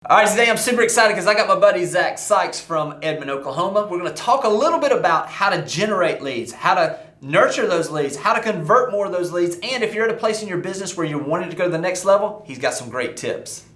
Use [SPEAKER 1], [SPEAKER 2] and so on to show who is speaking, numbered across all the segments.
[SPEAKER 1] All right, today I'm super excited because I got my buddy Zach Sikes from Edmond, Oklahoma. We're going to talk a little bit about how to generate leads, how to nurture those leads, how to convert more of those leads, and if you're at a place in your business where you're wanting to go to the next level, he's got some great tips.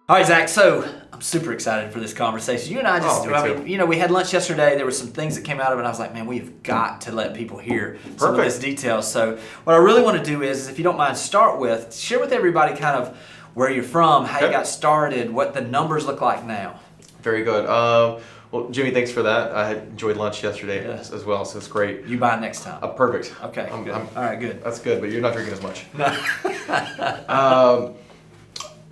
[SPEAKER 1] All right, Zach, so I'm super excited for this conversation. You and I we had lunch yesterday. There were some things that came out of it, and I was like, man, we've got to let people hear some of this detail. So what I really want to do is, if you don't mind, share with everybody kind of where you're from, how you got started, what the numbers look like now.
[SPEAKER 2] Very good. Well, Jimmy, thanks for that. I had enjoyed lunch yesterday as well, so it's great.
[SPEAKER 1] You buy next time.
[SPEAKER 2] Perfect.
[SPEAKER 1] Okay, good. All right, good.
[SPEAKER 2] That's good, but you're not drinking as much.
[SPEAKER 1] No.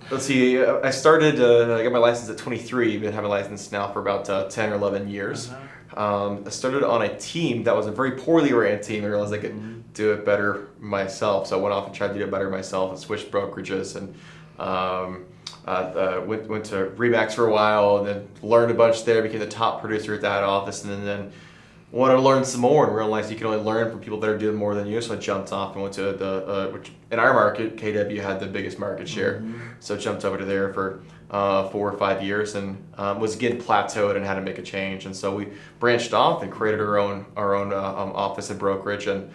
[SPEAKER 2] Let's see, I got my license at 23, been having a license now for about 10 or 11 years. I started on a team that was a very poorly ran team. I realized I could do it better myself, so I went off and tried to do it better myself and switched brokerages and went to Remax for a while and then learned a bunch there, became the top producer at that office, and then wanted to learn some more and realized you can only learn from people that are doing more than you. So I jumped off and went to which in our market, KW had the biggest market share. So I jumped over to there for 4 or 5 years and was getting plateaued and had to make a change. And so we branched off and created our own office and brokerage, and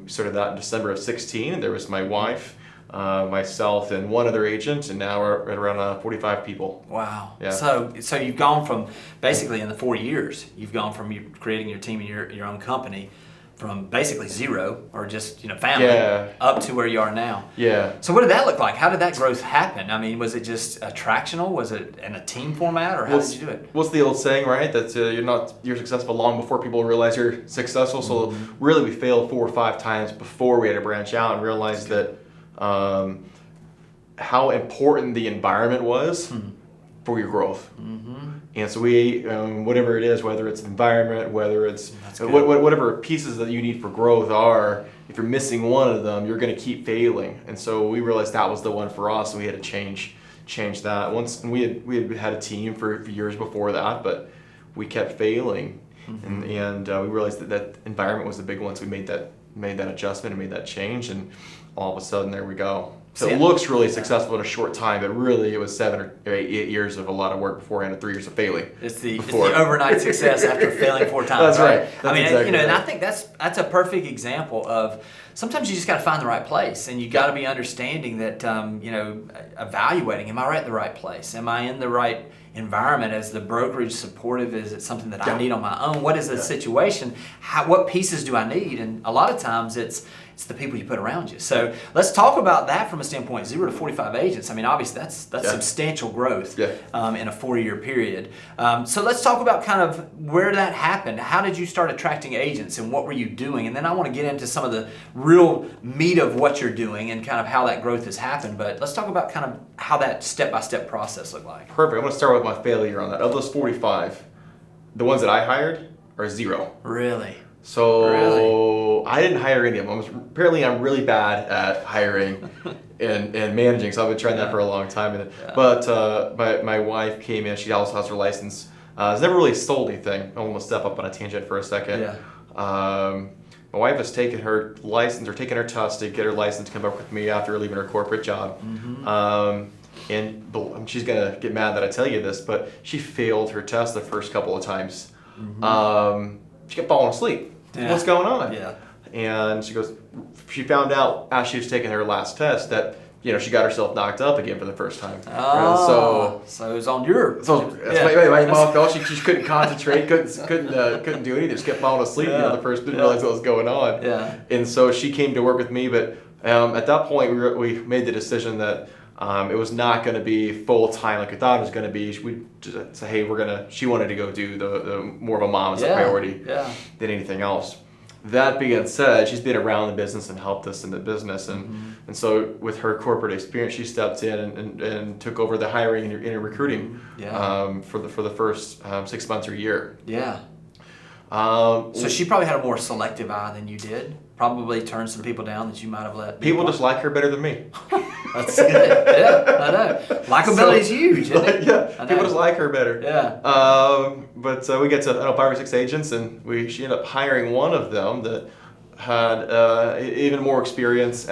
[SPEAKER 2] started that in December of 16. And there was my wife, myself, and one other agent, and now we're at around 45 people.
[SPEAKER 1] Wow.
[SPEAKER 2] Yeah.
[SPEAKER 1] So you've gone from, basically in the 4 years, you've gone from you creating your team and your own company from basically zero, or just family, up to where you are now.
[SPEAKER 2] Yeah.
[SPEAKER 1] So what did that look like? How did that growth happen? I mean, was it just attractional? Was it in a team format, or how did you do it?
[SPEAKER 2] What's the old saying, right? That you're successful long before people realize you're successful. So really, we failed 4 or 5 times before we had to branch out and realize that how important the environment was for your growth. And so we, whatever it is, whether it's environment, whether it's whatever pieces that you need for growth are, if you're missing one of them, you're going to keep failing. And so we realized that was the one for us, and we had to change that. Once we had a team for years before that, but we kept failing, and we realized that environment was the big one. So we made that adjustment and made that change, and all of a sudden there we go. So it looks really successful in a short time, but really it was 7 or 8 years of a lot of work beforehand and 3 years of failing.
[SPEAKER 1] It's the overnight success after failing 4 times.
[SPEAKER 2] That's right.
[SPEAKER 1] And I think that's a perfect example of sometimes you just got to find the right place, and you got to be understanding that evaluating, am I right in the right place? Am I in the right environment? Is the brokerage supportive? Is it something that I need on my own? What is the situation? What pieces do I need? And a lot of times it's the people you put around you. So let's talk about that from a standpoint, 0 to 45 agents. I mean, obviously that's substantial growth in a 4-year period. So let's talk about kind of where that happened. How did you start attracting agents, and what were you doing? And then I want to get into some of the real meat of what you're doing and kind of how that growth has happened. But let's talk about kind of how that step-by-step process looked like.
[SPEAKER 2] Perfect. I'm going to start with my failure on that. Of those 45, the ones that I hired are 0.
[SPEAKER 1] Really?
[SPEAKER 2] So I didn't hire any of them. Apparently I'm really bad at hiring and managing, so I've been trying that for a long time. But my wife came in, she also has her license. Has never really sold anything. I'm going to step up on a tangent for a second. My wife has taken her license, or taken her test to get her license to come back with me after leaving her corporate job. And she's going to get mad that I tell you this, but she failed her test the first couple of times. She kept falling asleep. What's going on? And she found out as she was taking her last test that she got herself knocked up again for the first time.
[SPEAKER 1] So it was on your.
[SPEAKER 2] So that's my mom felt she couldn't concentrate, couldn't do anything. Just kept falling asleep. The first didn't realize what was going on. And so she came to work with me, but at that point we made the decision that it was not going to be full time like we thought it was going to be. We just say, hey, she wanted to go do the more of a mom as a priority than anything else. That being said, she's been around the business and helped us in the business, and so with her corporate experience, she stepped in and took over the hiring and recruiting for the first 6 months or year.
[SPEAKER 1] So she probably had a more selective eye than you did. Probably turned some people down that you might have let.
[SPEAKER 2] People just like her better than me.
[SPEAKER 1] That's good. Yeah, I know. Likability is huge, isn't it?
[SPEAKER 2] Yeah, people just like her better.
[SPEAKER 1] Yeah.
[SPEAKER 2] But we get to 5 or 6 agents, and she ended up hiring one of them that had even more experience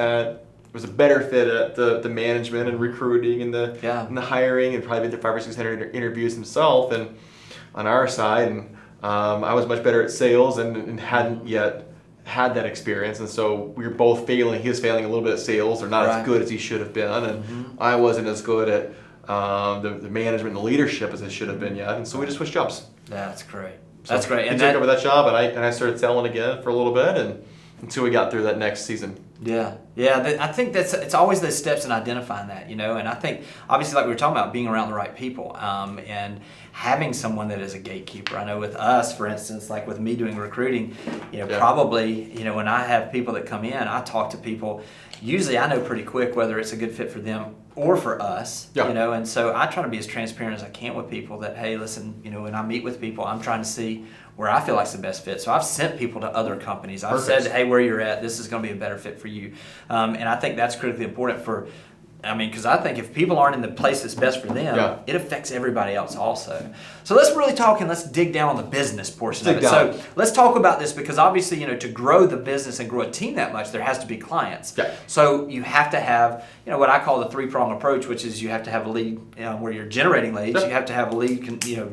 [SPEAKER 2] was a better fit at the management and recruiting and the hiring, and probably did 500 or 600 interviews himself. And on our side, and I was much better at sales and hadn't yet had that experience, and so we were both failing. He was failing a little bit at sales, or not as good as he should have been, and I wasn't as good at the management and the leadership as I should have been yet. And so we just switched jobs.
[SPEAKER 1] That's great.
[SPEAKER 2] So
[SPEAKER 1] That's great.
[SPEAKER 2] he
[SPEAKER 1] And
[SPEAKER 2] took over that job, and I started selling again for a little bit, and until we got through that next season.
[SPEAKER 1] Yeah. I think it's always those steps in identifying that, and I think obviously, like we were talking about, being around the right people, and having someone that is a gatekeeper. I know with us, for instance, like with me doing recruiting, probably, when I have people that come in, I talk to people. Usually I know pretty quick whether it's a good fit for them or for us, and so I try to be as transparent as I can with people that, hey, listen, when I meet with people, I'm trying to see where I feel like it's the best fit. So I've sent people to other companies. I've said, hey, where you're at, this is going to be a better fit for you. And I think that's critically important because I think if people aren't in the place that's best for them, it affects everybody else also. So let's really talk and let's dig down on the business portion of it. So let's talk about this, because obviously, to grow the business and grow a team that much, there has to be clients.
[SPEAKER 2] Yeah.
[SPEAKER 1] So you have to have, what I call the three-prong approach, which is you have to have a lead where you're generating leads. You have to have a lead,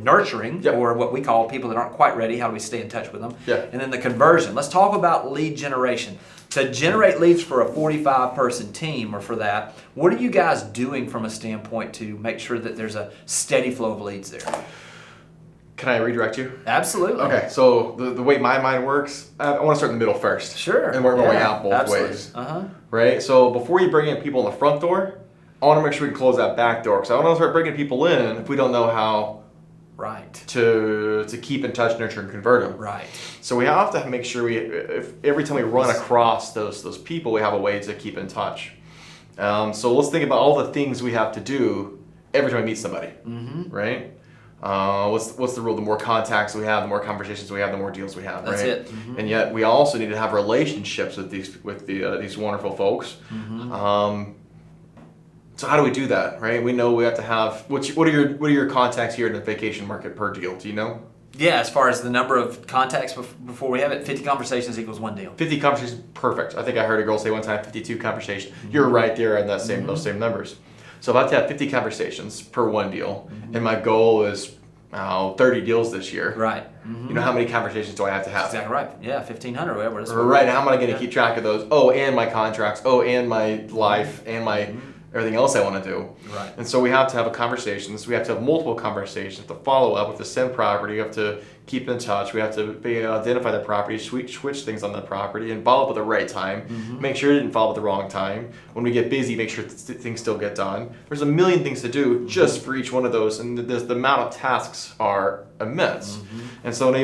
[SPEAKER 1] nurturing, or what we call people that aren't quite ready. How do we stay in touch with them? And then the conversion. Let's talk about lead generation. To generate leads for a 45-person team, or for that, what are you guys doing from a standpoint to make sure that there's a steady flow of leads there?
[SPEAKER 2] Can I redirect you?
[SPEAKER 1] Absolutely.
[SPEAKER 2] Okay, so the way my mind works, I want to start in the middle first.
[SPEAKER 1] Sure.
[SPEAKER 2] And we're going out both ways. Right? So before you bring in people in the front door, I want to make sure we can close that back door, because I don't want to start bringing people in if we don't know how to keep in touch, nurture, and convert them.
[SPEAKER 1] Right.
[SPEAKER 2] So we have to make sure if every time we run across those people, we have a way to keep in touch. So let's think about all the things we have to do every time we meet somebody, right? What's the rule? The more contacts we have, the more conversations we have, the more deals we have,
[SPEAKER 1] That's
[SPEAKER 2] right?
[SPEAKER 1] it.
[SPEAKER 2] And yet we also need to have relationships with these wonderful folks. So how do we do that, right? We know we have to have, what are your contacts here in the vacation market per deal? Do you know?
[SPEAKER 1] Yeah, as far as the number of contacts before we have it, 50 conversations equals one deal.
[SPEAKER 2] 50 conversations, perfect. I think I heard a girl say one time 52 conversations. You're right there on those same numbers. So if I have to have 50 conversations per one deal, and my goal is 30 deals this year.
[SPEAKER 1] Right.
[SPEAKER 2] You know, how many conversations do I have to have?
[SPEAKER 1] That's exactly right. Yeah, 1,500 or whatever.
[SPEAKER 2] Right. How am I going to keep track of those? Oh, and my contracts. Oh, and my life and my everything else I want to do.
[SPEAKER 1] Right.
[SPEAKER 2] And so we have to have conversations. We have to have multiple conversations to follow up. We have to send property. We have to keep in touch. We have to identify the property, switch things on the property, and follow up at the right time. Make sure it didn't follow at the wrong time. When we get busy, make sure things still get done. There's a million things to do just for each one of those, and the amount of tasks are immense. And so be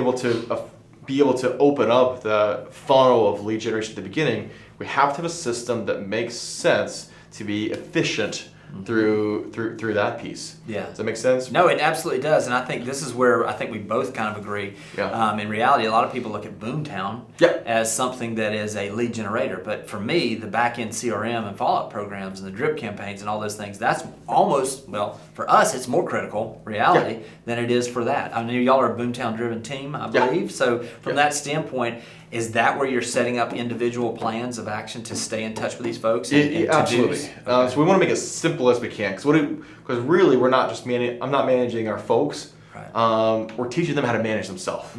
[SPEAKER 2] able to open up the funnel of lead generation at the beginning, we have to have a system that makes sense to be efficient through that piece.
[SPEAKER 1] Yeah.
[SPEAKER 2] Does that make sense?
[SPEAKER 1] No, it absolutely does. And I think this is where I think we both kind of agree.
[SPEAKER 2] Yeah.
[SPEAKER 1] In reality, a lot of people look at Boomtown as something that is a lead generator. But for me, the back-end CRM and follow-up programs and the drip campaigns and all those things, that's almost, for us, it's more critical reality than it is for that. I know y'all are a Boomtown-driven team, I believe. So from that standpoint, is that where you're setting up individual plans of action to stay in touch with these folks? And
[SPEAKER 2] absolutely. So we want to make it as simple as we can, because really we're not just I'm not managing our folks. Right. We're teaching them how to manage themselves.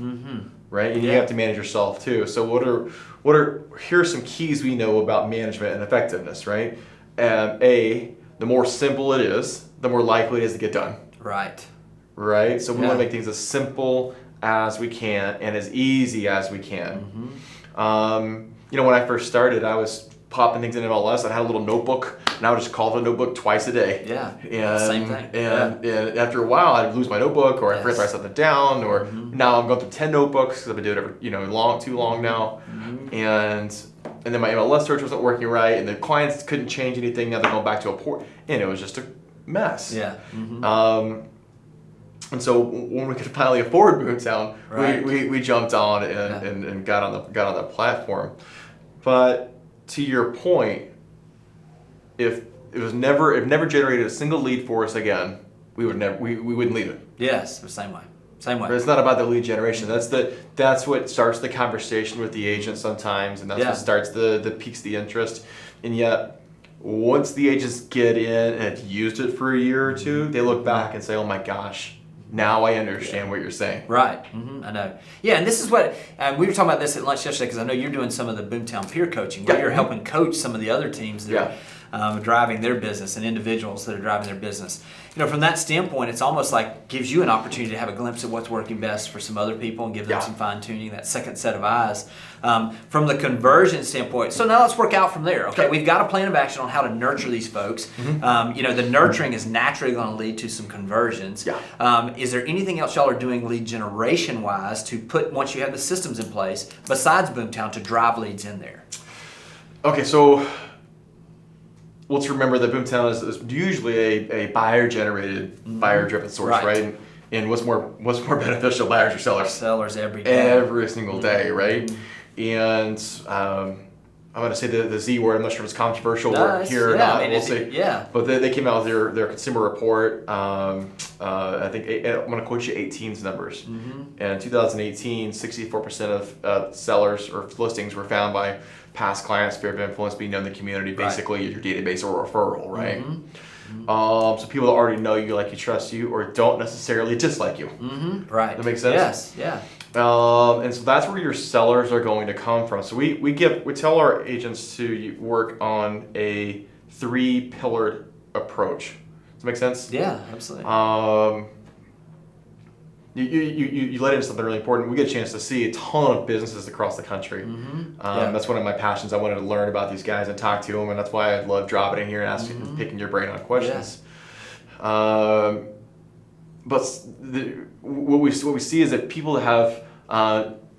[SPEAKER 2] Right, and you have to manage yourself too. So here are some keys we know about management and effectiveness. Right, the more simple it is, the more likely it is to get done.
[SPEAKER 1] Right.
[SPEAKER 2] Right. So we want to make things as simple as we can and as easy as we can. When I first started, I was popping things in MLS. I had a little notebook, and I would just call the notebook twice a day.
[SPEAKER 1] Yeah,
[SPEAKER 2] and,
[SPEAKER 1] same thing.
[SPEAKER 2] And after a while, I'd lose my notebook, or I forget to write something down, or now I'm going through 10 notebooks because I've been doing it too long now. And then my MLS search wasn't working right, and the clients couldn't change anything. Now they're going back to a port, and it was just a mess.
[SPEAKER 1] Yeah.
[SPEAKER 2] And so when we could finally afford Boomtown,
[SPEAKER 1] Right.
[SPEAKER 2] we jumped on and got on the platform. But to your point, if it never generated a single lead for us again, we wouldn't leave it.
[SPEAKER 1] Yes, the same way. Same way.
[SPEAKER 2] But it's not about the lead generation. That's what starts the conversation with the agent sometimes, and that's what starts the piques the interest. And yet, once the agents get in and have used it for a year or two, they look back and say, "Oh my gosh, now I understand what you're saying."
[SPEAKER 1] Right. I know. Yeah, and this is what we were talking about this at lunch yesterday because I know you're doing some of the Boomtown peer coaching where you're helping coach some of the other teams that are driving their business and individuals that are driving their business. From that standpoint, it's almost like gives you an opportunity to have a glimpse of what's working best for some other people and give them some fine tuning, that second set of eyes. From the conversion standpoint, so now let's work out from there. Okay, we've got a plan of action on how to nurture these folks. The nurturing is naturally going to lead to some conversions. Is there anything else y'all are doing lead generation wise to put once you have the systems in place besides Boomtown to drive leads in there?
[SPEAKER 2] Okay, so let's remember that Boomtown is usually a buyer-generated, buyer-driven source, right? And what's more beneficial, buyers or sellers?
[SPEAKER 1] Sellers every day.
[SPEAKER 2] Every single day, right? And I'm going to say the Z word. I'm not sure if it's controversial here or not. We'll see. But they came out with their consumer report. I think I'm going to quote you 18's numbers. And in 2018, 64% of sellers or listings were found by past clients, sphere of influence, being known in the community, basically your database or referral, right? So people that already know you, like you, trust you, or don't necessarily dislike you.
[SPEAKER 1] Right.
[SPEAKER 2] That makes sense?
[SPEAKER 1] Yes.
[SPEAKER 2] And so that's where your sellers are going to come from. So we tell our agents to work on a 3-pillared approach. Does that make sense?
[SPEAKER 1] Yeah, absolutely.
[SPEAKER 2] You let into something really important. We get a chance to see a ton of businesses across the country. That's one of my passions. I wanted to learn about these guys and talk to them, and that's why I love dropping in here and asking, picking your brain on questions. But what we see is that people that have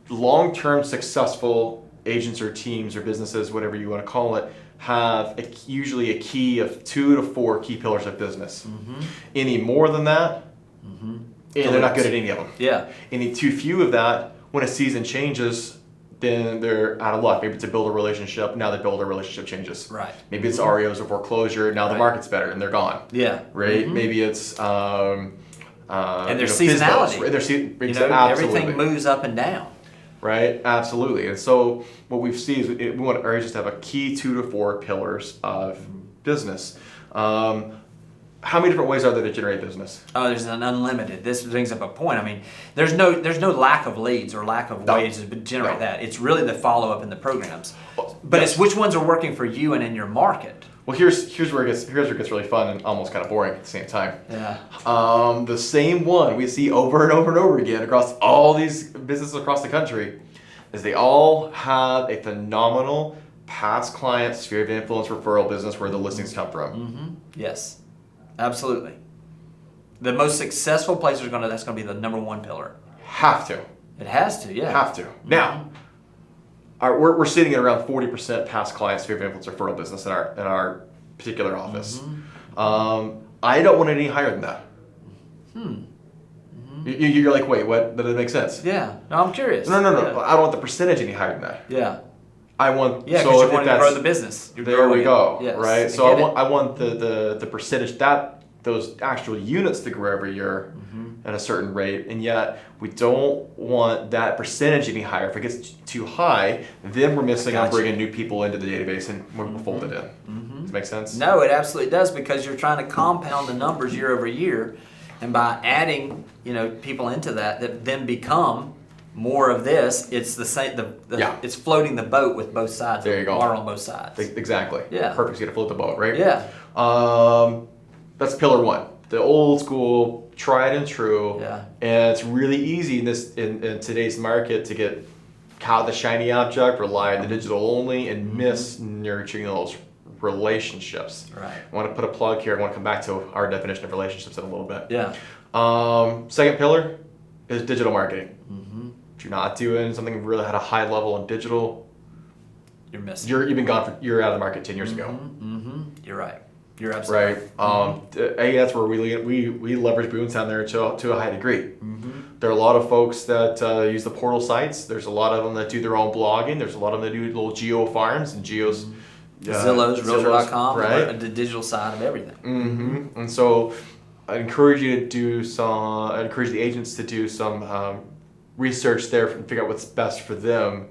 [SPEAKER 2] long-term successful agents or teams or businesses, whatever you want to call it, have usually a key of 2 to 4 key pillars of business. Any more than that, and they're not good at any of them. Any too few of that, when a season changes, then they're out of luck. Maybe it's to build a relationship. Now they build a relationship changes. Maybe it's REOs or foreclosure. Now the market's better and they're gone. Right. Maybe it's
[SPEAKER 1] and there's seasonality. Everything moves up and down.
[SPEAKER 2] Right. Absolutely. And so what we see is we want our agents to have a key 2 to 4 pillars of business. How many different ways are there to generate business?
[SPEAKER 1] Oh, there's an unlimited. This brings up a point. I mean, there's no lack of leads or lack of ways to generate that. It's really the follow-up in the programs. But it's which ones are working for you and in your market.
[SPEAKER 2] Well, here's where it gets really fun and almost kind of boring at the same time. The same one we see over and over and over again across all these businesses across the country is they all have a phenomenal past client sphere of influence referral business where the listings come from.
[SPEAKER 1] Yes. Absolutely. The most successful places that's going to be the number 1 pillar.
[SPEAKER 2] Have to.
[SPEAKER 1] It has to, yeah.
[SPEAKER 2] Have to. Now, we're sitting at around 40% past client sphere of influence referral business in our particular office. I don't want it any higher than that. You're like, wait, what? That doesn't make sense.
[SPEAKER 1] Yeah. No, I'm curious.
[SPEAKER 2] No. I don't want the percentage any higher than that.
[SPEAKER 1] Yeah.
[SPEAKER 2] I want
[SPEAKER 1] because you want to grow the business.
[SPEAKER 2] There we go.
[SPEAKER 1] Yes,
[SPEAKER 2] right. So I want the percentage those actual units to grow every year at a certain rate, and yet we don't want that percentage any higher. If it gets too high, then we're missing on bringing new people into the database and we're folded in. Does that make sense?
[SPEAKER 1] No, it absolutely does because you're trying to compound the numbers year over year, and by adding people into that then become more of this, it's the same. It's floating the boat with both sides.
[SPEAKER 2] There you go.
[SPEAKER 1] Water on both sides.
[SPEAKER 2] Exactly.
[SPEAKER 1] Yeah.
[SPEAKER 2] Perfect. You got to float the boat, right?
[SPEAKER 1] Yeah.
[SPEAKER 2] That's pillar 1. The old school, tried and true.
[SPEAKER 1] Yeah.
[SPEAKER 2] And it's really easy in today's market to get caught the shiny object, rely on the digital only, and miss nurturing those relationships.
[SPEAKER 1] Right.
[SPEAKER 2] I want to put a plug here. I want to come back to our definition of relationships in a little bit.
[SPEAKER 1] Yeah.
[SPEAKER 2] Second pillar is digital marketing. If you're not doing something really at a high level in digital,
[SPEAKER 1] you're missing.
[SPEAKER 2] You're out of the market 10 years ago.
[SPEAKER 1] You're right. You're absolutely
[SPEAKER 2] right. That's where we leverage Boomtown there to a high degree. There are a lot of folks that use the portal sites. There's a lot of them that do their own blogging. There's a lot of them that do little geo farms and geos.
[SPEAKER 1] Zillow's, Realtor.com,
[SPEAKER 2] right?
[SPEAKER 1] The digital side of everything.
[SPEAKER 2] And so I encourage you to do some. I encourage the agents to do some research there and figure out what's best for them.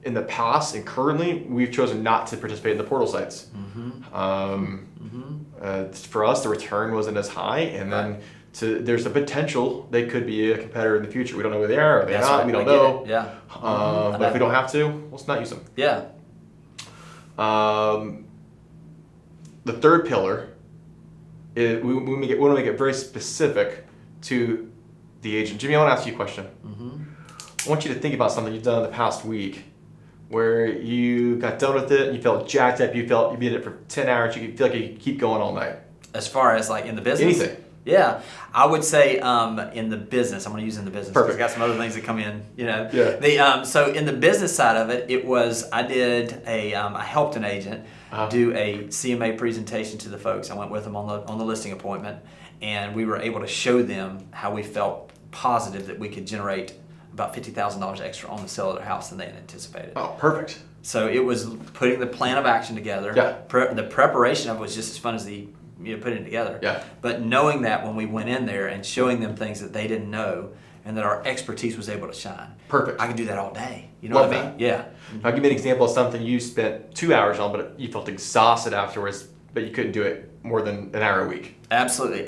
[SPEAKER 2] In the past and currently, we've chosen not to participate in the portal sites. For us, the return wasn't as high, and then there's a potential they could be a competitor in the future. We don't know where they are, or they're not. We don't know.
[SPEAKER 1] Yeah.
[SPEAKER 2] But if we don't have to, let's not use them.
[SPEAKER 1] Yeah.
[SPEAKER 2] The third pillar is we want to make it very specific to the agent. Jimmy, I want to ask you a question. I want you to think about something you've done in the past week where you got done with it and you felt jacked up, you did it for 10 hours, you feel like you could keep going all night.
[SPEAKER 1] As far as like in the business?
[SPEAKER 2] Anything.
[SPEAKER 1] Yeah, I would say in the business. I'm going to use in the business.
[SPEAKER 2] Perfect.
[SPEAKER 1] I got some other things that come in.
[SPEAKER 2] Yeah.
[SPEAKER 1] So in the business side of it, I helped an agent do a CMA presentation to the folks. I went with them on the listing appointment, and we were able to show them how we felt positive that we could generate about $50,000 extra on the sale of their house than they had anticipated.
[SPEAKER 2] Oh, perfect.
[SPEAKER 1] So it was putting the plan of action together.
[SPEAKER 2] Yeah.
[SPEAKER 1] The preparation of it was just as fun as the putting it together.
[SPEAKER 2] Yeah.
[SPEAKER 1] But knowing that when we went in there and showing them things that they didn't know and that our expertise was able to shine.
[SPEAKER 2] Perfect.
[SPEAKER 1] I could do that all day. You know what I mean? Yeah.
[SPEAKER 2] I'll give you an example of something you spent 2 hours on, but you felt exhausted afterwards, but you couldn't do it more than an hour a week.
[SPEAKER 1] Absolutely.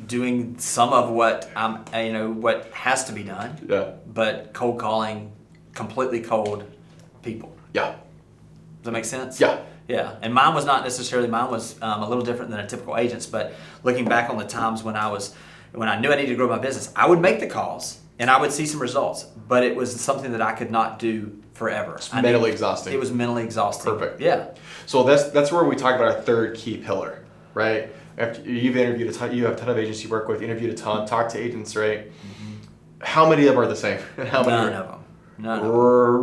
[SPEAKER 1] Doing some of what what has to be done.
[SPEAKER 2] Yeah.
[SPEAKER 1] But cold calling completely cold people.
[SPEAKER 2] Yeah.
[SPEAKER 1] Does that make sense?
[SPEAKER 2] Yeah.
[SPEAKER 1] Yeah, and mine was a little different than a typical agent's, but looking back on the times when I knew I needed to grow my business, I would make the calls and I would see some results, but it was something that I could not do forever.
[SPEAKER 2] It's mentally exhausting.
[SPEAKER 1] It was mentally exhausting.
[SPEAKER 2] Perfect.
[SPEAKER 1] Yeah.
[SPEAKER 2] So that's where we talk about our third key pillar, right? After you've interviewed a ton, you have a ton of agents you work with, interviewed a ton, talked to agents, right? How many of them are the same? And how many
[SPEAKER 1] None of them.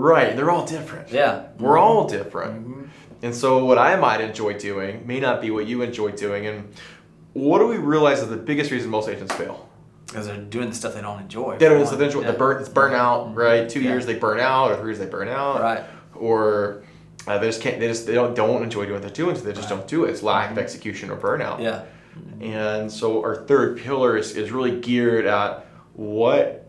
[SPEAKER 2] Right, they're all different.
[SPEAKER 1] Yeah.
[SPEAKER 2] We're all different. And so what I might enjoy doing may not be what you enjoy doing. And what do we realize is the biggest reason most agents fail?
[SPEAKER 1] Because they're doing the stuff they don't enjoy.
[SPEAKER 2] They don't enjoy it's burnout, right? 2
[SPEAKER 1] Yeah.
[SPEAKER 2] years they burn out, or 3 years they burn out.
[SPEAKER 1] Right.
[SPEAKER 2] Or they don't enjoy doing what they're doing, so they just don't do it. It's lack of execution or burnout.
[SPEAKER 1] Yeah.
[SPEAKER 2] And so our third pillar is really geared at what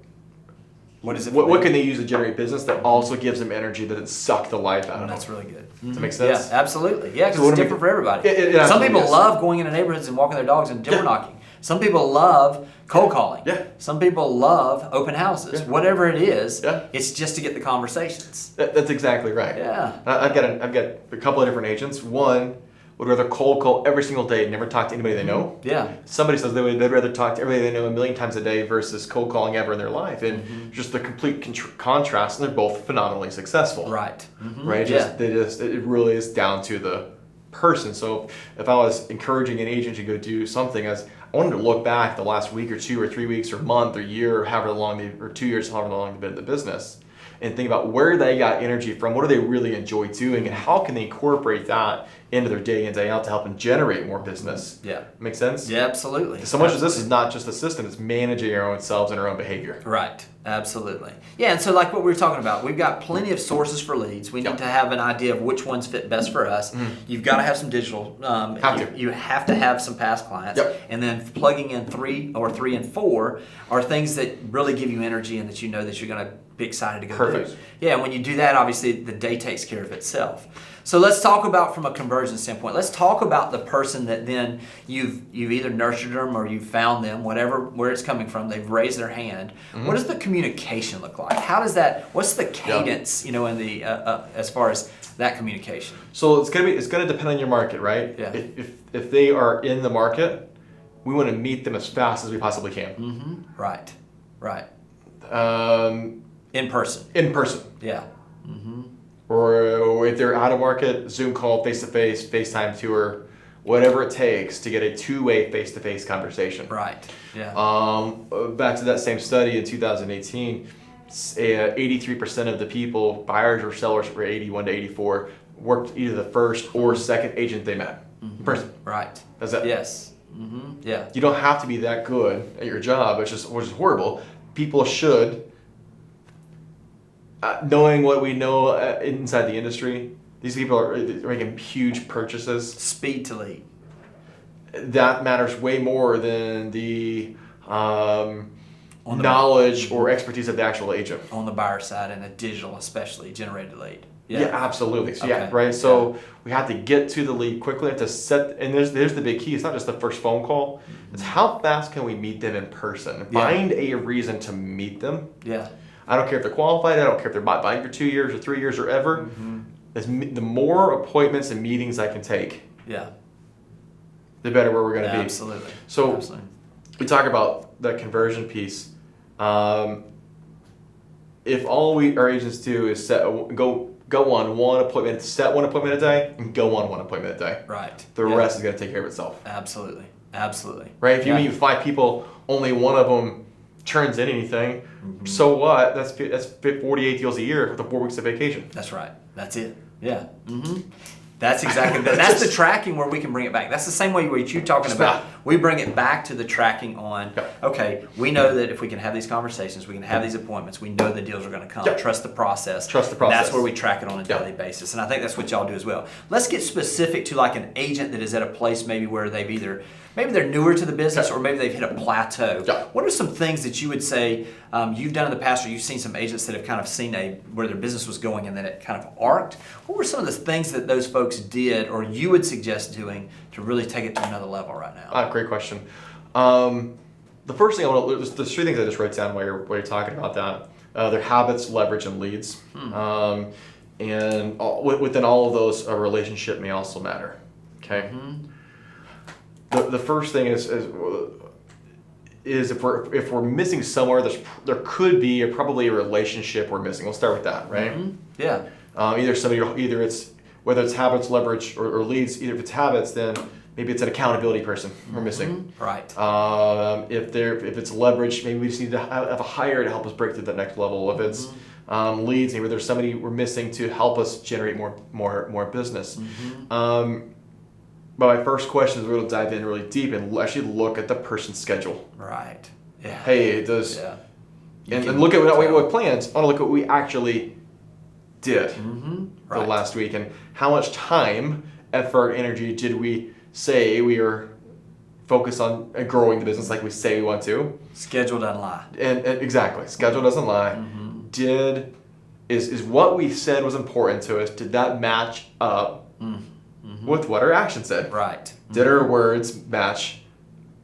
[SPEAKER 1] is it?
[SPEAKER 2] What can they use to generate business that also gives them energy that it suck the life out of them?
[SPEAKER 1] That's really good.
[SPEAKER 2] Does that make sense?
[SPEAKER 1] Yeah, absolutely. Yeah, because
[SPEAKER 2] So what
[SPEAKER 1] it's
[SPEAKER 2] do we-
[SPEAKER 1] different for everybody.
[SPEAKER 2] It
[SPEAKER 1] Some
[SPEAKER 2] absolutely
[SPEAKER 1] people
[SPEAKER 2] is.
[SPEAKER 1] love going into neighborhoods and walking their dogs and door knocking. Some people love cold calling.
[SPEAKER 2] Yeah.
[SPEAKER 1] Some people love open houses.
[SPEAKER 2] Yeah.
[SPEAKER 1] Whatever it is,
[SPEAKER 2] Yeah.
[SPEAKER 1] it's just to get the conversations.
[SPEAKER 2] That's exactly right.
[SPEAKER 1] Yeah.
[SPEAKER 2] I've got a couple of different agents. One would rather cold call every single day and never talk to anybody they know.
[SPEAKER 1] Yeah.
[SPEAKER 2] Somebody says they'd rather talk to everybody they know a million times a day versus cold calling ever in their life. And just the complete contrast, and they're both phenomenally successful.
[SPEAKER 1] Right.
[SPEAKER 2] Right? It really is down to the person. So if I was encouraging an agent to go do something, I wanted to look back the last week or 2 or 3 weeks or month or year or however long or 2 years, however long they've been in the business, and think about where they got energy from, what do they really enjoy doing, and how can they incorporate that into their day in, day out to help them generate more business.
[SPEAKER 1] Yeah.
[SPEAKER 2] Make sense?
[SPEAKER 1] Yeah, absolutely.
[SPEAKER 2] So much of this is not just a system, it's managing our own selves and our own behavior.
[SPEAKER 1] Right. Absolutely. Yeah, and so like what we were talking about, we've got plenty of sources for leads. We need to have an idea of which ones fit best for us. You've got to have some digital. You have to have some past clients.
[SPEAKER 2] Yep.
[SPEAKER 1] And then plugging in 3 and 4 are things that really give you energy and that you know that you're going to be excited to go
[SPEAKER 2] Perfect.
[SPEAKER 1] do. Yeah, and when you do that, obviously the day takes care of itself. So let's talk about from a conversion standpoint. Let's talk about the person that then you've either nurtured them or you've found them, where it's coming from. They've raised their hand. What does the communication look like? What's the cadence, in the as far as that communication?
[SPEAKER 2] So it's gonna depend on your market, right?
[SPEAKER 1] Yeah.
[SPEAKER 2] If they are in the market, we want to meet them as fast as we possibly can.
[SPEAKER 1] Right. In person.
[SPEAKER 2] In person.
[SPEAKER 1] Yeah.
[SPEAKER 2] Or if they're out of market, Zoom call, face-to-face, FaceTime tour, whatever it takes to get a two-way face-to-face conversation.
[SPEAKER 1] Right. Yeah.
[SPEAKER 2] Back to that same study in 2018, 83% of the people, buyers or sellers, were 81 to 84, worked either the first or second agent they met. in person.
[SPEAKER 1] Right.
[SPEAKER 2] That's it.
[SPEAKER 1] Yes. Yeah.
[SPEAKER 2] You don't have to be that good at your job, which is horrible. People should, knowing what we know inside the industry, these people are making huge purchases.
[SPEAKER 1] Speed to lead.
[SPEAKER 2] That matters way more than the knowledge or expertise of the actual agent.
[SPEAKER 1] On the buyer side and a digital, especially generated lead.
[SPEAKER 2] Yeah, absolutely. So
[SPEAKER 1] Okay.
[SPEAKER 2] right. So we have to get to the lead quickly. We have to set, and there's the big key. It's not just the first phone call. It's how fast can we meet them in person. Find a reason to meet them.
[SPEAKER 1] Yeah.
[SPEAKER 2] I don't care if they're qualified. I don't care if they're buying for 2 years or 3 years or ever. The more appointments and meetings I can take, the better where we're going to be.
[SPEAKER 1] Absolutely.
[SPEAKER 2] So we talk about the conversion piece. If all our agents do is go on one appointment, set one appointment a day, and go on one appointment a day.
[SPEAKER 1] Right.
[SPEAKER 2] The rest is going to take care of itself.
[SPEAKER 1] Absolutely.
[SPEAKER 2] Right? If you meet 5 people, only one of them turns in anything, so what? That's 48 deals a year with 4 weeks of vacation.
[SPEAKER 1] That's right. That's it. Yeah. That's exactly that's the tracking where we can bring it back. That's the same way what you're talking about. We bring it back to the tracking on, okay, we know that if we can have these conversations, we can have these appointments, we know the deals are going to come. Trust the process. That's where we track it on a daily basis. And I think that's what y'all do as well. Let's get specific to like an agent that is at a place maybe where maybe they're newer to the business or maybe they've hit a plateau. What are some things that you would say you've done in the past, or you've seen some agents that have kind of seen where their business was going and then it kind of arced? What were some of the things that those folks did or you would suggest doing to really take it to another level right now?
[SPEAKER 2] Great question. The first thing there's 3 things I just wrote down while you're talking about that. Their habits, leverage, and leads. And within all of those, a relationship may also matter. Okay. The first thing is if we're missing somewhere, there could be probably a relationship we're missing. We'll start with that, right?
[SPEAKER 1] Yeah.
[SPEAKER 2] Either it's whether it's habits, leverage, or leads. Either if it's habits, then maybe it's an accountability person we're missing.
[SPEAKER 1] Right.
[SPEAKER 2] If it's leverage, maybe we just need to have a hire to help us break to the next level. If it's leads, maybe there's somebody we're missing to help us generate more business. But my first question is we're going to dive in really deep and actually look at the person's schedule.
[SPEAKER 1] Right. Yeah.
[SPEAKER 2] Hey, and look at what plans. I want to look at what we actually did the last week and how much time, effort, energy did we say we are focused on growing the business like we say we want to.
[SPEAKER 1] Schedule doesn't lie.
[SPEAKER 2] And exactly, schedule doesn't lie. Is what we said was important to us, did that match up with what our actions said?
[SPEAKER 1] Right.
[SPEAKER 2] Did our words match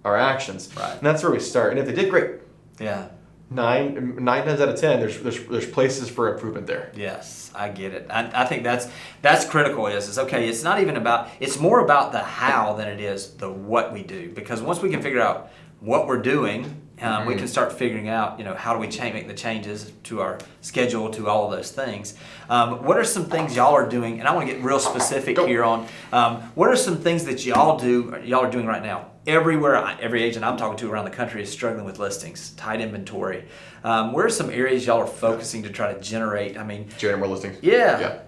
[SPEAKER 2] our actions?
[SPEAKER 1] Right.
[SPEAKER 2] And that's where we start. And if they did, great.
[SPEAKER 1] Yeah.
[SPEAKER 2] 9 times out of 10, there's places for improvement there.
[SPEAKER 1] Yes, I get it. I think that's critical. Is okay. It's more about the how than it is the what we do. Because once we can figure out what we're doing, we can start figuring out, how do we make the changes to our schedule, to all of those things. What are some things y'all are doing? And I want to get real specific here on what are some things that y'all are doing right now? Every agent I'm talking to around the country is struggling with listings, tight inventory. Where are some areas y'all are focusing to try to generate?
[SPEAKER 2] Generate more listings.
[SPEAKER 1] Yeah.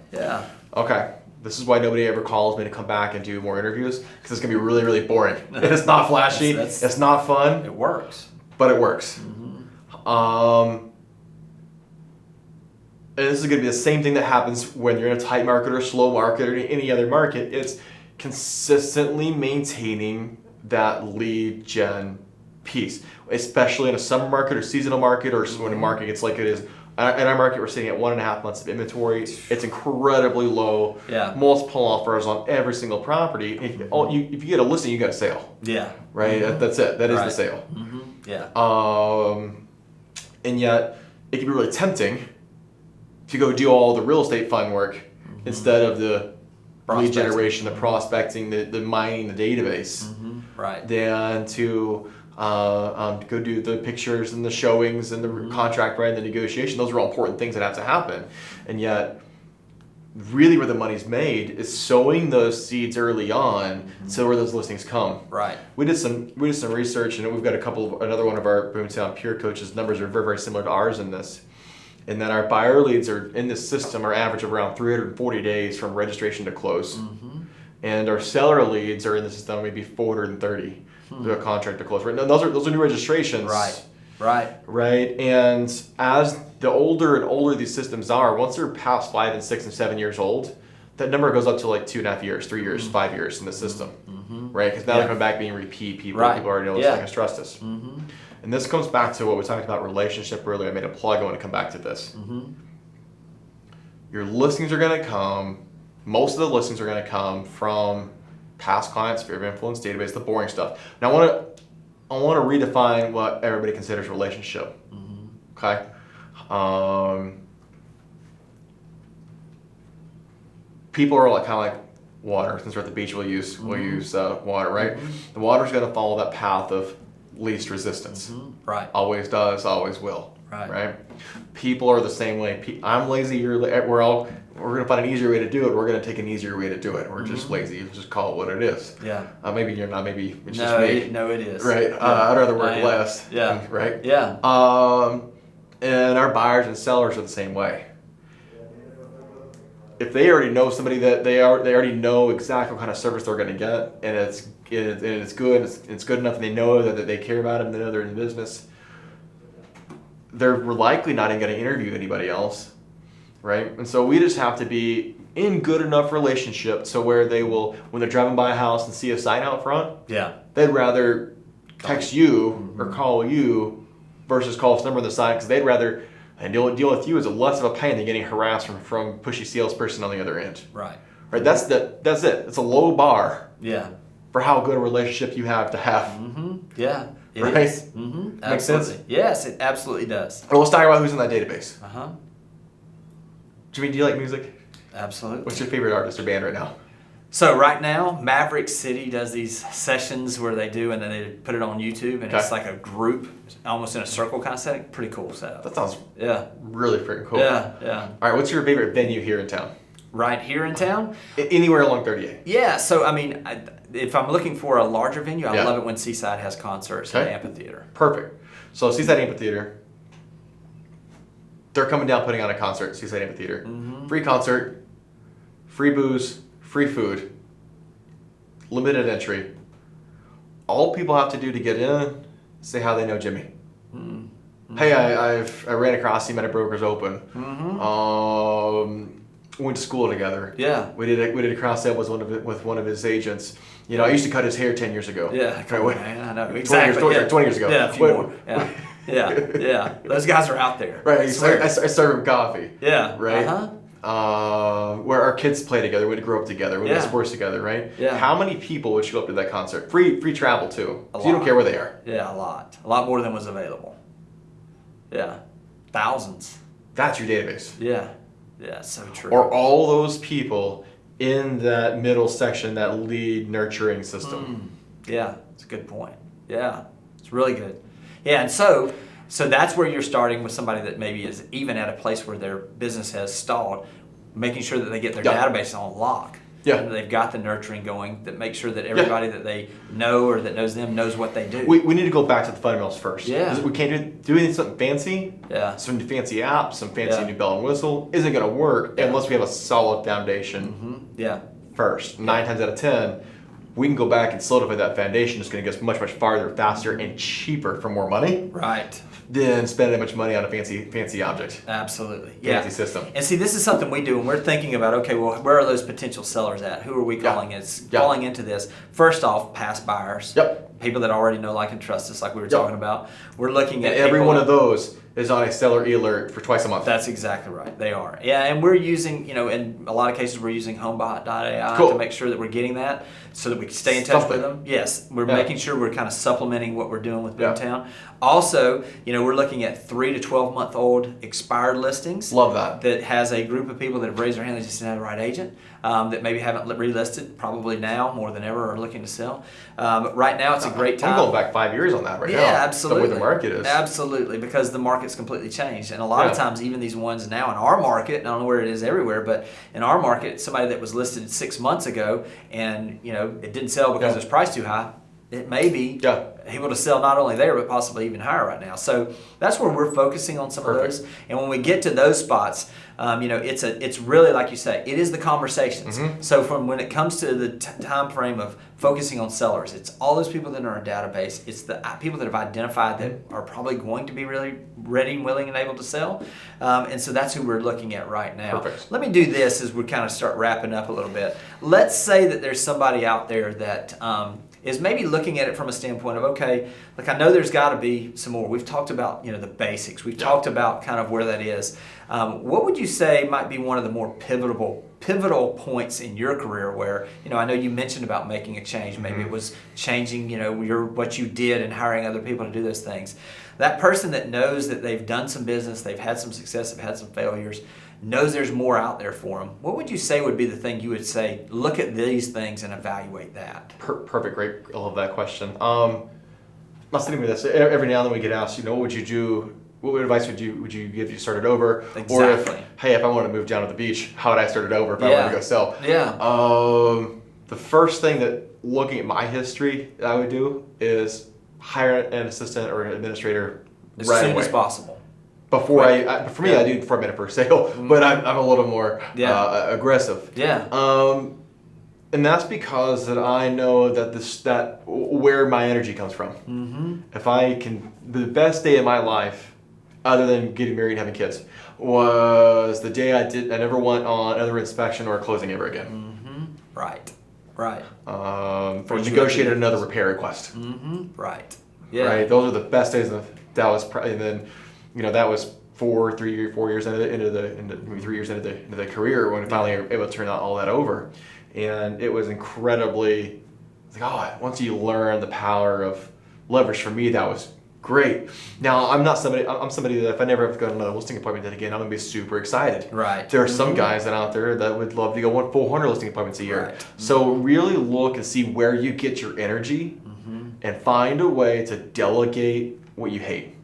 [SPEAKER 2] Okay. This is why nobody ever calls me to come back and do more interviews, because it's going to be really, really boring. It's not flashy. It's not fun.
[SPEAKER 1] It works.
[SPEAKER 2] But it works. And this is going to be the same thing that happens when you're in a tight market or slow market or any other market. It's consistently maintaining that lead gen piece, especially in a summer market or seasonal market, or when a market gets like it is. In our market, we're sitting at 1.5 months of inventory. It's incredibly low.
[SPEAKER 1] Yeah. Multiple
[SPEAKER 2] offers on every single property. If you get a listing, you got a sale.
[SPEAKER 1] Yeah.
[SPEAKER 2] Right? That's it. That is the sale.
[SPEAKER 1] Yeah.
[SPEAKER 2] And yet, it can be really tempting to go do all the real estate fun work instead of the lead generation, the prospecting, the mining, the database.
[SPEAKER 1] Right.
[SPEAKER 2] Than to go do the pictures and the showings and the contract writing, the negotiation. Those are all important things that have to happen. And yet, really where the money's made is sowing those seeds early on, so where those listings come.
[SPEAKER 1] Right.
[SPEAKER 2] We did some research, and we've got another one of our Boomtown Pure Coaches numbers are very, very similar to ours in this. And that our buyer leads are in this system are average of around 340 days from registration to close. and our seller leads are in the system maybe 430 to a contract to close. Right now, those are new registrations. Right. And as the older and older these systems are, once they're past 5 and 6 and 7 years old, that number goes up to like 2.5 years, 3 years, 5 years in the system. Right? Because now they're coming back being repeat people. People already know us, like us, trust us. And this comes back to what we talked about relationship earlier. I made a plug. I want to come back to this. Your listings are going to come, most of the listings are going to come from past clients, sphere of influence, database, the boring stuff. Now I want to redefine what everybody considers relationship. Okay? People are like kind of like water. Since we're at the beach, we'll use water, right? The water's going to follow that path of least resistance.
[SPEAKER 1] Right.
[SPEAKER 2] Always does, always will.
[SPEAKER 1] Right.
[SPEAKER 2] People are the same way. I'm lazy. We're going to find an easier way to do it. We're going to take an easier way to do it. We're just lazy. Just call it what it is.
[SPEAKER 1] Yeah.
[SPEAKER 2] Maybe you're not. Maybe it's just me.
[SPEAKER 1] No, it is.
[SPEAKER 2] Right. I'd rather work less.
[SPEAKER 1] Yeah.
[SPEAKER 2] Right.
[SPEAKER 1] Yeah.
[SPEAKER 2] And our buyers and sellers are the same way. If they already know somebody that they already know exactly what kind of service they're going to get, and it's good, it's good enough, and they know that they care about them, they know they're in the business, they're likely not even going to interview anybody else, right? And so we just have to be in good enough relationship so where they will, when they're driving by a house and see a sign out front, they'd rather text you or call you versus call this number on the side, because they'd rather. And deal with you is less of a pain than getting harassed from pushy salesperson on the other end. Right. That's it. It's a low bar. Yeah. For how good a relationship you have to have.
[SPEAKER 1] Yeah. It
[SPEAKER 2] right?
[SPEAKER 1] is.
[SPEAKER 2] Makes
[SPEAKER 1] Absolutely.
[SPEAKER 2] sense?
[SPEAKER 1] Yes, it absolutely does.
[SPEAKER 2] Well, let's talk about who's in that database. Jimmy, do you like music?
[SPEAKER 1] Absolutely.
[SPEAKER 2] What's your favorite artist or band right now?
[SPEAKER 1] So right now, Maverick City does these sessions where they do, and then they put it on YouTube, and it's like a group, almost in a circle kind of setting. Pretty cool setup.
[SPEAKER 2] That sounds really freaking cool.
[SPEAKER 1] Yeah.
[SPEAKER 2] All right, what's your favorite venue here in town?
[SPEAKER 1] Right here in town?
[SPEAKER 2] Anywhere along 38.
[SPEAKER 1] Yeah, so I mean, if I'm looking for a larger venue, I love it when Seaside has concerts at the Amphitheater.
[SPEAKER 2] Perfect. So Seaside Amphitheater, they're coming down putting on a concert at Seaside Amphitheater. Free concert, free booze, free food, limited entry. All people have to do to get in, say how they know Jimmy. Hey, I ran across him at a Broker's Open. Went to school together. Yeah. We did a cross sale with one of his agents. You know, I used to cut his hair 10 years ago.
[SPEAKER 1] Yeah, I know exactly.
[SPEAKER 2] 20 years ago.
[SPEAKER 1] Yeah, a few more. Yeah. Those guys are out there.
[SPEAKER 2] Right. I serve him coffee.
[SPEAKER 1] Yeah.
[SPEAKER 2] Right. Where our kids play together, we grew up together, we did sports together, right? Yeah. How many people would show up to that concert? Free travel too. So you don't care where they are.
[SPEAKER 1] Yeah, a lot more than was available. Yeah, thousands.
[SPEAKER 2] That's your database.
[SPEAKER 1] Yeah, so true.
[SPEAKER 2] Or all those people in that middle section, that lead nurturing system.
[SPEAKER 1] Yeah, it's a good point. Yeah, it's really good. Yeah, and so that's where you're starting with somebody that maybe is even at a place where their business has stalled, making sure that they get their database on lock. Yeah. And they've got the nurturing going that makes sure that everybody that they know or that knows them knows what they do.
[SPEAKER 2] We need to go back to the fundamentals first.
[SPEAKER 1] Yeah.
[SPEAKER 2] We can't do something fancy. Yeah. Some fancy apps, some fancy new bell and whistle isn't going to work unless we have a solid foundation. First. 9 times out of 10, we can go back and solidify that foundation. It's going to get us much, much farther, faster, and cheaper for more money.
[SPEAKER 1] Right.
[SPEAKER 2] Than spending that much money on a fancy object.
[SPEAKER 1] Absolutely.
[SPEAKER 2] Fancy system.
[SPEAKER 1] And see, this is something we do when we're thinking about, okay, well, where are those potential sellers at? Who are we calling calling into this? First off, past buyers. People that already know, like, and trust us, like we were talking about. We're looking at
[SPEAKER 2] every one of those is on a seller alert for twice a month.
[SPEAKER 1] That's exactly right. They are. Yeah, and we're using, in a lot of cases, we're using homebot.ai to make sure that we're getting that so that we can stay in touch with them. Yes, we're making sure we're kind of supplementing what we're doing with Boomtown. Also, we're looking at 3 to 12-month-old expired listings.
[SPEAKER 2] Love that.
[SPEAKER 1] That has a group of people that have raised their hand, they just didn't have the right agent, that maybe haven't relisted, probably now more than ever are looking to sell. But right now, it's a great time.
[SPEAKER 2] I'm going back 5 years on that right now.
[SPEAKER 1] Yeah, absolutely.
[SPEAKER 2] The way the market is.
[SPEAKER 1] Absolutely, because the market's completely changed. And a lot of times, even these ones now in our market, I don't know where it is everywhere, but in our market, somebody that was listed 6 months ago and, it didn't sell because it was priced too high, it may be able to sell not only there, but possibly even higher right now. So that's where we're focusing on some of those. And when we get to those spots, it's really, like you say, it is the conversations. So from when it comes to the time frame of focusing on sellers, it's all those people that are in our database. It's the people that have identified that are probably going to be really ready, willing, and able to sell. And so that's who we're looking at right now. Let me do this as we kind of start wrapping up a little bit. Let's say that there's somebody out there that is maybe looking at it from a standpoint of, okay, like I know there's got to be some more. We've talked about, the basics. We've talked about kind of where that is. What would you say might be one of the more pivotal points in your career where, I know you mentioned about making a change. Maybe it was changing, what you did and hiring other people to do those things. That person that knows that they've done some business, they've had some success, they've had some failures, knows there's more out there for them. What would you say would be the thing you would say, look at these things and evaluate that?
[SPEAKER 2] Perfect, great. I love that question. I was thinking about this. Every now and then we get asked, what would you do? What advice would you give you started over?
[SPEAKER 1] Exactly.
[SPEAKER 2] Or if I want to move down to the beach, how would I start it over if I want to go sell? The first thing that, looking at my history, that I would do is hire an assistant or an administrator
[SPEAKER 1] as
[SPEAKER 2] right
[SPEAKER 1] soon
[SPEAKER 2] away.
[SPEAKER 1] as possible.
[SPEAKER 2] Before I do it before I'm in a first sale, but I'm a little more aggressive. And that's because that I know that where my energy comes from. If I can, the best day of my life, other than getting married and having kids, was the day I never went on another inspection or closing ever again.
[SPEAKER 1] Right.
[SPEAKER 2] Or negotiated another repair request.
[SPEAKER 1] Right.
[SPEAKER 2] Those are the best days that was, and then, that was 3 years maybe 3 years into the career when I finally were able to turn all that over. And it was incredibly, once you learn the power of leverage, for me, that was great. Now, I'm somebody that if I never have to go to another listing appointment then again, I'm going to be super excited.
[SPEAKER 1] Right.
[SPEAKER 2] There are some guys out there that would love to go 400 listing appointments a year. So really look and see where you get your energy and find a way to delegate what you hate.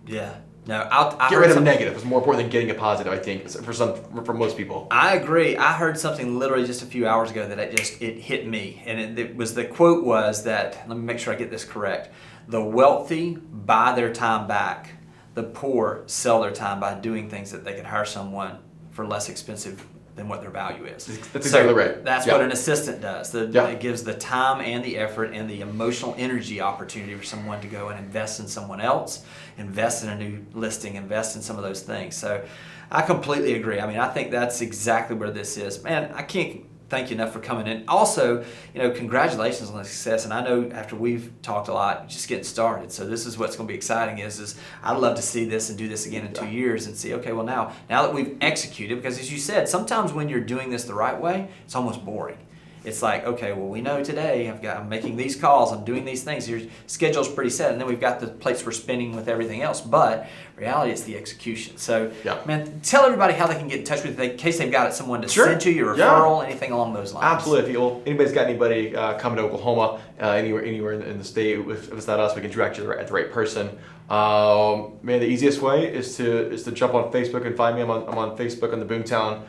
[SPEAKER 1] No,
[SPEAKER 2] get rid of negative. It's more important than getting a positive, I think, for most people.
[SPEAKER 1] I agree. I heard something literally just a few hours ago that it hit me, and the quote was that, let me make sure I get this correct: the wealthy buy their time back, the poor sell their time by doing things that they can hire someone for less expensive than what their value is.
[SPEAKER 2] That's exactly right.
[SPEAKER 1] That's what an assistant does. It gives the time and the effort and the emotional energy opportunity for someone to go and invest in someone else, invest in a new listing, invest in some of those things. So I completely agree. I mean, I think that's exactly where this is. Man, I can't thank you enough for coming in. Also, congratulations on the success. And I know after we've talked a lot, just getting started. So this is what's going to be exciting is I'd love to see this and do this again in 2 years and see, okay, well now that we've executed, because as you said, sometimes when you're doing this the right way, it's almost boring. It's like, okay, well, we know today I'm making these calls, I'm doing these things. Your schedule's pretty set, and then we've got the plates we're spinning with everything else. But reality, it's the execution. So, man, tell everybody how they can get in touch with you in case they've got someone to send to you, referral, anything along those lines.
[SPEAKER 2] Absolutely. If anybody's got anybody coming to Oklahoma, anywhere in the state, if it's not us, we can direct you at the right person. Man, the easiest way is to jump on Facebook and find me. I'm on Facebook on the Boomtown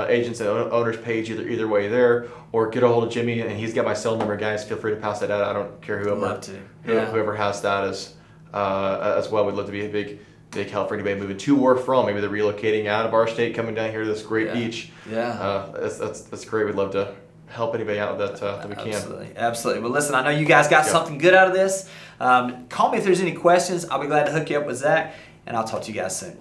[SPEAKER 2] agents and owners page, either way there, or get a hold of Jimmy, and he's got my cell number. Guys, feel free to pass that out. I don't care whoever has that as well. We'd love to be a big help for anybody moving to or from. Maybe they're relocating out of our state, coming down here to this great beach. That's great. We'd love to help anybody out that we can.
[SPEAKER 1] Absolutely. Well, listen, I know you guys got something good out of this. Call me if there's any questions. I'll be glad to hook you up with Zach, and I'll talk to you guys soon.